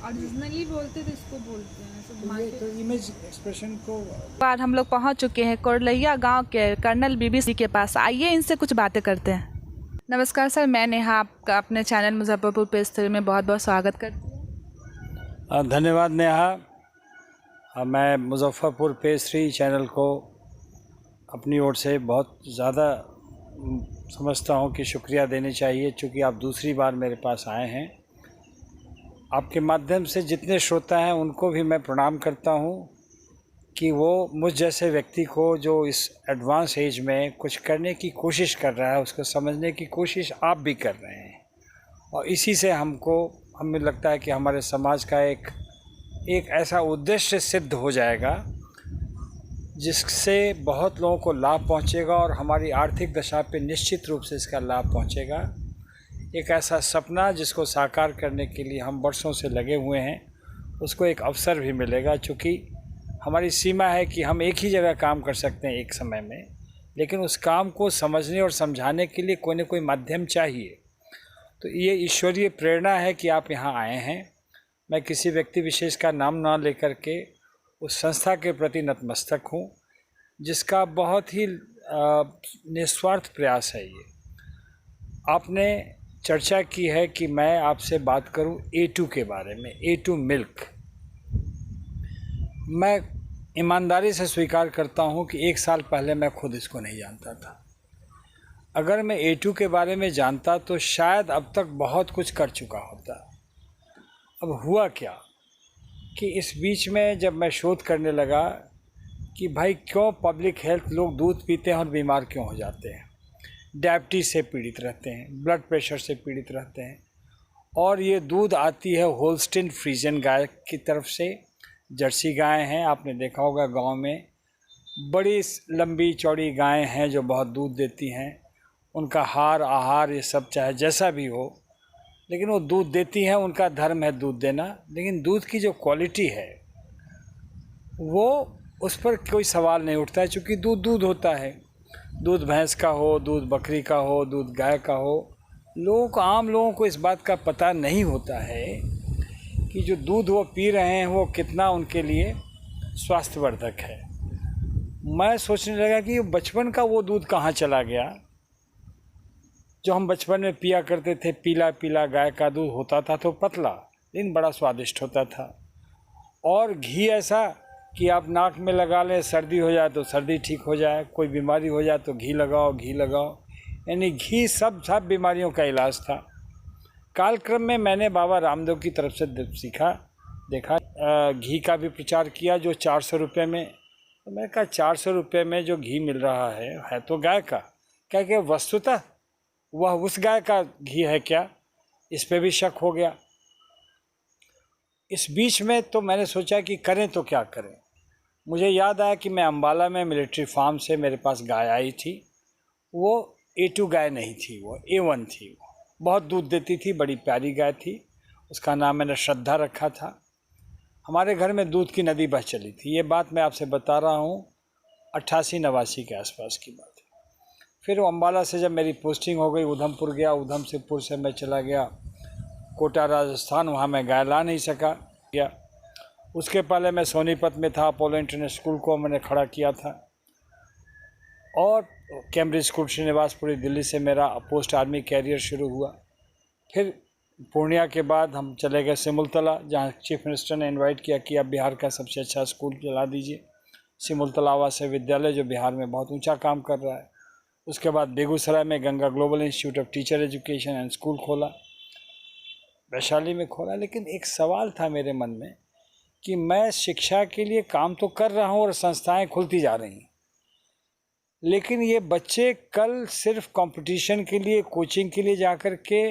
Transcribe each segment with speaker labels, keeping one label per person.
Speaker 1: Originally बोलते तो इसको बोलते हैं सब
Speaker 2: तो इमेज एक्सप्रेशन को।
Speaker 3: बार हम लोग पहुंच चुके हैं कोरलैया गांव के कर्नल बीबी के पास। आइए इनसे कुछ बातें करते हैं। नमस्कार सर, मैं नेहा आपका अपने चैनल मुजफ्फरपुर पेज 3 में बहुत बहुत स्वागत करती हूँ।
Speaker 2: धन्यवाद नेहा। मैं मुजफ्फरपुर पेज 3 चैनल को अपनी ओर से बहुत ज़्यादा समझता हूँ कि शुक्रिया देनी चाहिए, चूँकि आप दूसरी बार मेरे पास आए हैं। आपके माध्यम से जितने श्रोता हैं उनको भी मैं प्रणाम करता हूँ कि वो मुझ जैसे व्यक्ति को जो इस एडवांस एज में कुछ करने की कोशिश कर रहा है, उसको समझने की कोशिश आप भी कर रहे हैं। और इसी से हमें लगता है कि हमारे समाज का एक ऐसा उद्देश्य सिद्ध हो जाएगा जिससे बहुत लोगों को लाभ पहुंचेगा और हमारी आर्थिक दशा पे निश्चित रूप से इसका लाभ पहुंचेगा। एक ऐसा सपना जिसको साकार करने के लिए हम वर्षों से लगे हुए हैं, उसको एक अवसर भी मिलेगा। चूँकि हमारी सीमा है कि हम एक ही जगह काम कर सकते हैं एक समय में, लेकिन उस काम को समझने और समझाने के लिए कोई न कोई माध्यम चाहिए। तो ये ईश्वरीय प्रेरणा है कि आप यहाँ आए हैं। मैं किसी व्यक्ति विशेष का नाम ना लेकर के उस संस्था के प्रति नतमस्तक हूँ जिसका बहुत ही निस्वार्थ प्रयास है। ये आपने चर्चा की है कि मैं आपसे बात करूं A2 के बारे में, A2 मिल्क। मैं ईमानदारी से स्वीकार करता हूं कि 1 साल पहले मैं खुद इसको नहीं जानता था। अगर मैं A2 के बारे में जानता तो शायद अब तक बहुत कुछ कर चुका होता। अब हुआ क्या कि इस बीच में जब मैं शोध करने लगा कि भाई क्यों पब्लिक हेल्थ लोग दूध पीते हैं और बीमार क्यों हो जाते हैं, डायबिटीज़ से पीड़ित रहते हैं, ब्लड प्रेशर से पीड़ित रहते हैं, और ये दूध आती है होल्स्टीन फ्रीजियन गाय की तरफ से। जर्सी गाय हैं, आपने देखा होगा गांव में बड़ी लंबी चौड़ी गायें हैं जो बहुत दूध देती हैं। उनका हार आहार ये सब चाहे जैसा भी हो, लेकिन वो दूध देती हैं, उनका धर्म है दूध देना। लेकिन दूध की जो क्वालिटी है वो उस पर कोई सवाल नहीं उठता है, चूँकि दूध दूध होता है। दूध भैंस का हो, दूध बकरी का हो, दूध गाय का हो, आम लोगों को इस बात का पता नहीं होता है कि जो दूध वो पी रहे हैं वो कितना उनके लिए स्वास्थ्यवर्धक है। मैं सोचने लगा कि बचपन का वो दूध कहाँ चला गया जो हम बचपन में पिया करते थे। पीला पीला गाय का दूध होता था, तो पतला लेकिन बड़ा स्वादिष्ट होता था। और घी ऐसा कि आप नाक में लगा लें, सर्दी हो जाए तो सर्दी ठीक हो जाए, कोई बीमारी हो जाए तो घी लगाओ। यानी घी सब बीमारियों का इलाज था। कालक्रम में मैंने बाबा रामदेव की तरफ से देखा घी का भी प्रचार किया जो 400 रुपये में। तो मैंने कहा 400 रुपये में जो घी मिल रहा है तो गाय का, क्या कि वस्तुतः वह उस गाय का घी है क्या, इस पे भी शक हो गया। इस बीच में तो मैंने सोचा कि करें तो क्या करें। मुझे याद आया कि मैं अम्बाला में मिलिट्री फार्म से मेरे पास गाय आई थी। वो A2 गाय नहीं थी, वो A1 थी। वो बहुत दूध देती थी, बड़ी प्यारी गाय थी। उसका नाम मैंने श्रद्धा रखा था। हमारे घर में दूध की नदी बह चली थी। ये बात मैं आपसे बता रहा हूँ 88-89 के आसपास की बात है। फिर अम्बाला से जब मेरी पोस्टिंग हो गई, उधमपुर गया। उधमपुर से मैं चला गया कोटा राजस्थान, वहाँ मैं गाय ला नहीं सका। उसके पहले मैं सोनीपत में था, अपोलो इंटरनेशनल स्कूल को मैंने खड़ा किया था। और कैम्ब्रिज स्कूल श्रीनिवासपुरी दिल्ली से मेरा पोस्ट आर्मी कैरियर शुरू हुआ। फिर पूर्णिया के बाद हम चले गए सिमुलतला, जहाँ चीफ मिनिस्टर ने इनवाइट किया कि आप बिहार का सबसे अच्छा स्कूल चला दीजिए, सिमुलतला आवासीय विद्यालय, जो बिहार में बहुत ऊंचा काम कर रहा है। उसके बाद बेगूसराय में Ganga global institute of teacher education and school खोला, वैशाली में खोला। लेकिन एक सवाल था मेरे मन में कि मैं शिक्षा के लिए काम तो कर रहा हूँ और संस्थाएं खुलती जा रही हैं, लेकिन ये बच्चे कल सिर्फ कंपटीशन के लिए, कोचिंग के लिए जाकर के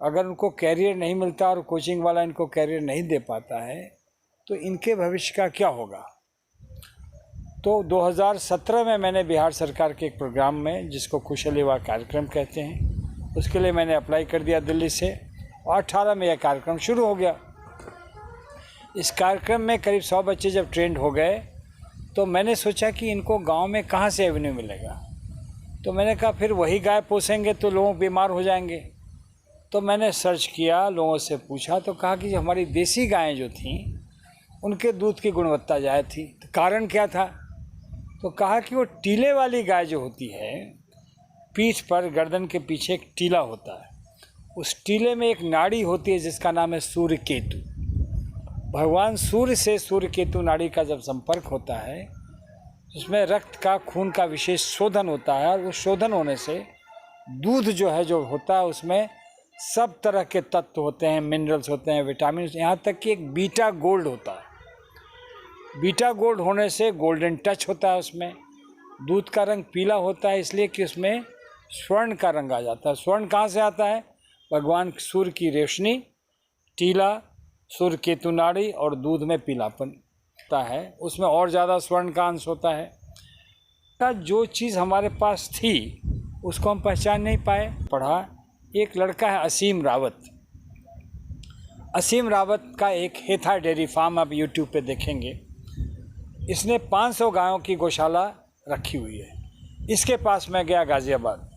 Speaker 2: अगर उनको कैरियर नहीं मिलता और कोचिंग वाला इनको कैरियर नहीं दे पाता है तो इनके भविष्य का क्या होगा। तो 2017 में मैंने बिहार सरकार के एक प्रोग्राम में, जिसको कुशल युवा कार्यक्रम कहते हैं, उसके लिए मैंने अप्लाई कर दिया दिल्ली से, और 18 में यह कार्यक्रम शुरू हो गया। इस कार्यक्रम में करीब 100 बच्चे जब ट्रेंड हो गए तो मैंने सोचा कि इनको गांव में कहाँ से एवेन्यू मिलेगा। तो मैंने कहा फिर वही गाय पोसेंगे तो लोग बीमार हो जाएंगे। तो मैंने सर्च किया, लोगों से पूछा, तो कहा कि हमारी देसी गायें जो थीं उनके दूध की गुणवत्ता ज़्यादा थी। तो कारण क्या था? तो कहा कि वो टीले वाली गाय जो होती है, पीठ पर गर्दन के पीछे एक टीला होता है, उस टीले में एक नाड़ी होती है जिसका नाम है सूर्य केतु। भगवान सूर्य से सूर्य केतु नाड़ी का जब संपर्क होता है, उसमें रक्त का, खून का विशेष शोधन होता है, और उस शोधन होने से दूध जो है, जो होता है, उसमें सब तरह के तत्व होते हैं, मिनरल्स होते हैं, विटामिन, यहाँ तक कि एक बीटा गोल्ड होता है। बीटा गोल्ड होने से गोल्डन टच होता है उसमें। दूध का रंग पीला होता है इसलिए कि उसमें स्वर्ण का रंग आ जाता है। स्वर्ण कहाँ से आता है? भगवान सूर्य की रोशनी, टीला, सूर्य केतु नाड़ी और दूध में पीलापन होता है, उसमें और ज़्यादा स्वर्ण का अंश होता है। जो चीज़ हमारे पास थी उसको हम पहचान नहीं पाए। पढ़ा, एक लड़का है असीम रावत। असीम रावत का एक हेथा डेयरी फार्म आप यूट्यूब पे देखेंगे। इसने 500 गायों की गौशाला रखी हुई है। इसके पास मैं गया गाज़ियाबाद।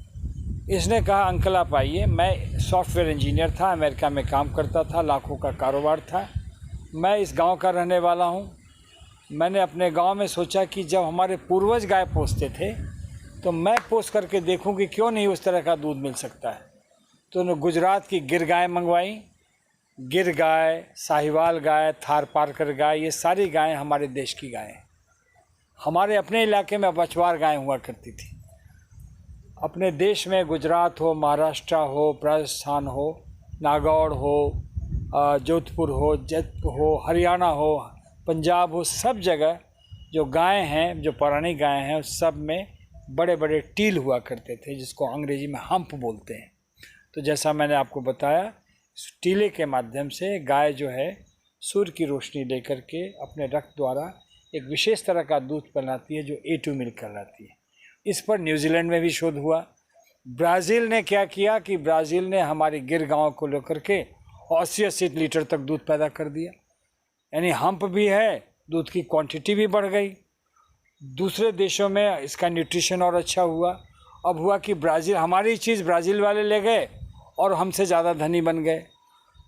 Speaker 2: इसने कहा, अंकल आप आइए, मैं सॉफ्टवेयर इंजीनियर था, अमेरिका में काम करता था, लाखों का कारोबार था, मैं इस गांव का रहने वाला हूं। मैंने अपने गांव में सोचा कि जब हमारे पूर्वज गाय पोसते थे तो मैं पोस करके देखूं कि क्यों नहीं उस तरह का दूध मिल सकता है। तो उन्होंने गुजरात की गिर गाय मंगवाई। गिर गाय, साहिवाल गाय, थार पारकर गाय, ये सारी गायें हमारे देश की गायें। हमारे अपने इलाके में बछवार गाय हुआ करती थी। अपने देश में गुजरात हो, महाराष्ट्र हो, राजस्थान हो, नागौर हो, जोधपुर हो, जयपुर हो, हरियाणा हो, पंजाब हो, सब जगह जो गायें हैं, जो पौराणिक गायें हैं, उस सब में बड़े बड़े टील हुआ करते थे, जिसको अंग्रेजी में हम्प बोलते हैं। तो जैसा मैंने आपको बताया, टीले के माध्यम से गाय जो है सूर्य की रोशनी लेकर के अपने रक्त द्वारा एक विशेष तरह का दूध बनाती है जो A2 मिल्क कहलाती है। इस पर न्यूजीलैंड में भी शोध हुआ। ब्राज़ील ने क्या किया कि ब्राज़ील ने हमारी गिर गाँव को लेकर के 80-80 लीटर तक दूध पैदा कर दिया। यानी हम्प भी है, दूध की क्वांटिटी भी बढ़ गई। दूसरे देशों में इसका न्यूट्रिशन और अच्छा हुआ। अब हुआ कि ब्राज़ील, हमारी चीज़ ब्राज़ील वाले ले गए और हमसे ज़्यादा धनी बन गए।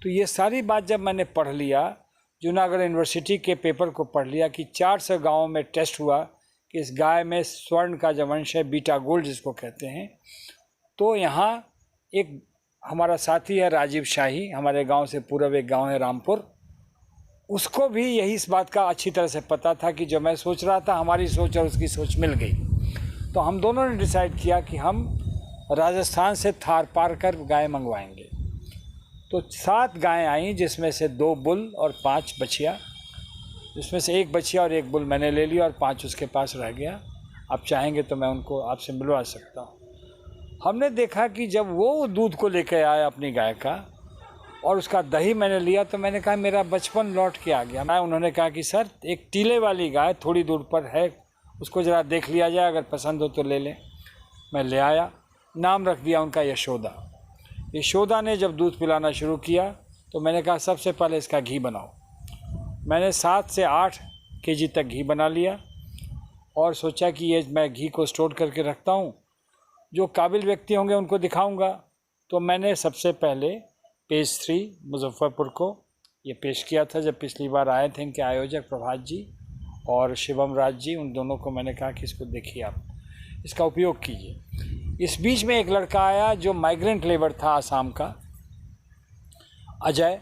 Speaker 2: तो ये सारी बात जब मैंने पढ़ लिया, जूनागढ़ यूनिवर्सिटी के पेपर को पढ़ लिया कि 400 गाँवों में टेस्ट हुआ कि इस गाय में स्वर्ण का जो वंश है, बीटा गोल्ड जिसको कहते हैं। तो यहाँ एक हमारा साथी है राजीव शाही, हमारे गांव से पूर्व एक गांव है रामपुर, उसको भी यही इस बात का अच्छी तरह से पता था कि जो मैं सोच रहा था, हमारी सोच और उसकी सोच मिल गई। तो हम दोनों ने डिसाइड किया कि हम राजस्थान से थार पार कर गाय मंगवाएंगे। तो 7 गायें आई, जिसमें से 2 बुल और 5 बछिया। जिसमें से 1 बछिया और 1 बुल मैंने ले लिया और 5 उसके पास रह गया। आप चाहेंगे तो मैं उनको आपसे मिलवा सकता हूँ। हमने देखा कि जब वो दूध को लेकर आया अपनी गाय का और उसका दही मैंने लिया, तो मैंने कहा मेरा बचपन लौट के आ गया। मैं उन्होंने कहा कि सर, एक टीले वाली गाय थोड़ी दूर पर है, उसको ज़रा देख लिया जाए, अगर पसंद हो तो ले लें। मैं ले आया, नाम रख दिया उनका यशोदा। यशोदा ने जब दूध पिलाना शुरू किया तो मैंने कहा सबसे पहले इसका घी बनाओ। मैंने 7 से 8 केजी तक घी बना लिया और सोचा कि ये मैं घी को स्टोर करके रखता हूँ, जो काबिल व्यक्ति होंगे उनको दिखाऊंगा। तो मैंने सबसे पहले पेज 3 मुजफ्फरपुर को ये पेश किया था। जब पिछली बार आए थे इनके आयोजक प्रभात जी और शिवम राज जी, उन दोनों को मैंने कहा कि इसको देखिए, आप इसका उपयोग कीजिए। इस बीच में एक लड़का आया जो माइग्रेंट लेबर था आसाम का, अजय।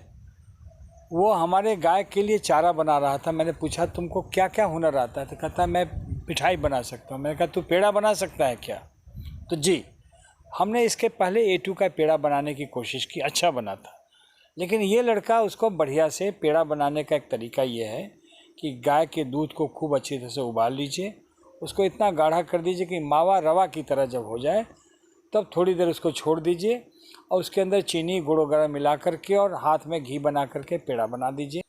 Speaker 2: वो हमारे गाय के लिए चारा बना रहा था। मैंने पूछा तुमको क्या क्या हुनर आता है? तो कहता है मैं मिठाई बना सकता हूँ। मैंने कहा तू पेड़ा बना सकता है क्या? तो जी, हमने इसके पहले A2 का पेड़ा बनाने की कोशिश की, अच्छा बना था। लेकिन ये लड़का, उसको बढ़िया से पेड़ा बनाने का एक तरीका ये है कि गाय के दूध को खूब अच्छी तरह से उबाल लीजिए, उसको इतना गाढ़ा कर दीजिए कि मावा रवा की तरह जब हो जाए, तब थोड़ी देर उसको छोड़ दीजिए और उसके अंदर चीनी, गुड़ वगैरह मिला करके और हाथ में घी बना करके पेड़ा बना दीजिए।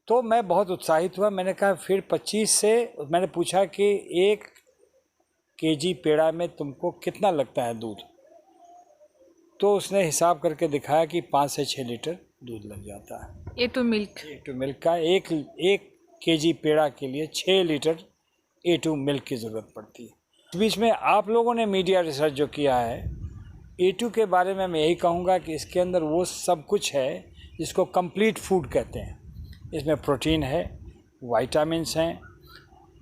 Speaker 2: तो मैं बहुत उत्साहित हुआ। मैंने कहा फिर 25 से, मैंने पूछा कि 1 केजी पेड़ा में तुमको कितना लगता है दूध? तो उसने हिसाब करके दिखाया कि 5 से 6 लीटर दूध लग जाता है।
Speaker 3: A2 मिल्क
Speaker 2: का 1 केजी पेड़ा के लिए 6 लीटर A2 मिल्क की ज़रूरत पड़ती है। इस बीच में आप लोगों ने मीडिया रिसर्च जो किया है, A2 के बारे में मैं यही कहूँगा कि इसके अंदर वो सब कुछ है जिसको कंप्लीट फूड कहते हैं। इसमें प्रोटीन है, विटामिन्स हैं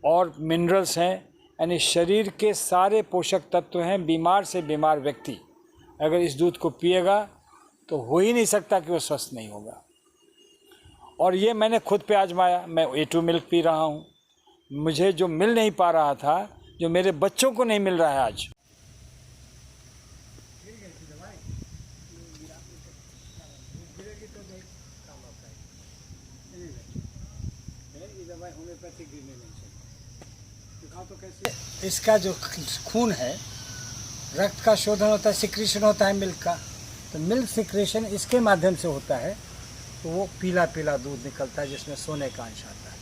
Speaker 2: और मिनरल्स हैं, यानी शरीर के सारे पोषक तत्व हैं। बीमार से बीमार व्यक्ति अगर इस दूध को पिएगा तो हो ही नहीं सकता कि वो स्वस्थ नहीं होगा। और ये मैंने खुद पे आजमाया। मैं A2 मिल्क पी रहा हूँ। मुझे जो मिल नहीं पा रहा था, जो मेरे बच्चों को नहीं मिल रहा है आज, इसका जो खून है, रक्त का शोधन होता है, सिक्रीशन होता है मिल्क का। तो मिल्क सिक्रीशन इसके माध्यम से होता है, तो वो पीला पीला दूध निकलता है जिसमें सोने का अंश आता है।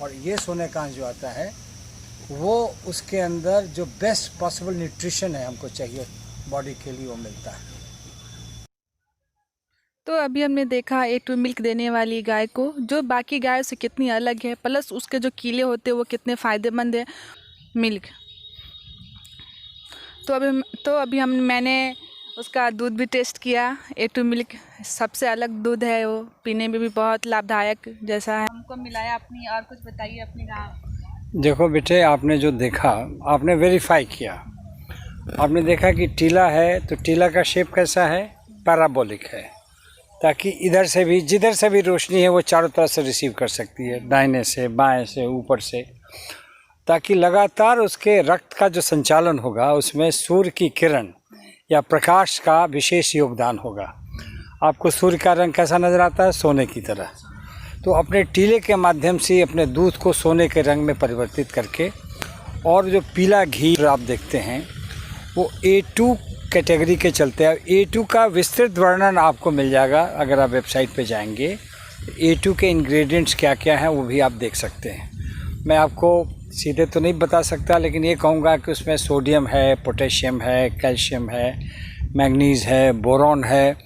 Speaker 2: और ये सोने का अंश जो आता है वो उसके अंदर जो बेस्ट पॉसिबल न्यूट्रिशन है हमको चाहिए बॉडी के लिए, वो मिलता है।
Speaker 3: तो अभी हमने देखा A2 मिल्क देने वाली गाय को, जो बाकी गायों से कितनी अलग है, प्लस उसके जो कीले होते हैं वो कितने फ़ायदेमंद है मिल्क। तो अभी मैंने उसका दूध भी टेस्ट किया। A2 मिल्क सबसे अलग दूध है, वो पीने में भी बहुत लाभदायक जैसा है। हमको मिलाया अपनी, और कुछ बताइए अपनी गाँव।
Speaker 2: देखो बेटे, आपने जो देखा, आपने वेरीफाई किया। आपने देखा कि टीला है, तो टीला का शेप कैसा है, पैराबोलिक है, ताकि इधर से भी, जिधर से भी रोशनी है वो चारों तरफ से रिसीव कर सकती है, दाहिने से, बाएं से, ऊपर से, ताकि लगातार उसके रक्त का जो संचालन होगा उसमें सूर्य की किरण या प्रकाश का विशेष योगदान होगा। आपको सूर्य का रंग कैसा नज़र आता है, सोने की तरह। तो अपने टीले के माध्यम से अपने दूध को सोने के रंग में परिवर्तित करके, और जो पीला घी आप देखते हैं वो A2 कैटेगरी के चलते हैं। A2 का विस्तृत वर्णन आपको मिल जाएगा अगर आप वेबसाइट पे जाएंगे। A2 के इंग्रेडिएंट्स क्या क्या हैं वो भी आप देख सकते हैं। मैं आपको सीधे तो नहीं बता सकता, लेकिन ये कहूँगा कि उसमें सोडियम है, पोटेशियम है, कैल्शियम है, मैग्नीज़ है, बोरॉन है,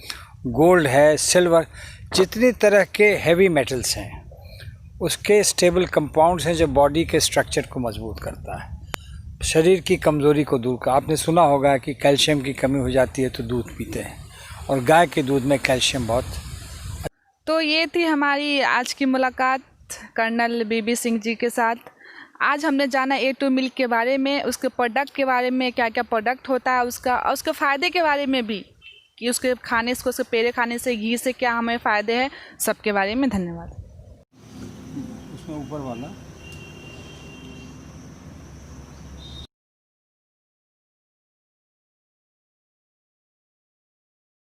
Speaker 2: गोल्ड है, सिल्वर, जितनी तरह के हैवी मेटल्स हैं उसके स्टेबल कंपाउंड्स हैं जो बॉडी के स्ट्रक्चर को मजबूत करता है, शरीर की कमज़ोरी को दूर कर। आपने सुना होगा कि कैल्शियम की कमी हो जाती है तो दूध पीते हैं, और गाय के दूध में कैल्शियम बहुत।
Speaker 3: तो ये थी हमारी आज की मुलाकात कर्नल बीबी सिंह जी के साथ। आज हमने जाना A2 मिल्क के बारे में, उसके प्रोडक्ट के बारे में, क्या क्या प्रोडक्ट होता है उसका, और उसके फ़ायदे के बारे में भी, कि उसके खाने से, उसके पेड़े खाने से, घी से क्या हमें फ़ायदे हैं, सबके बारे में। धन्यवाद।
Speaker 2: उसमें ऊपर वाला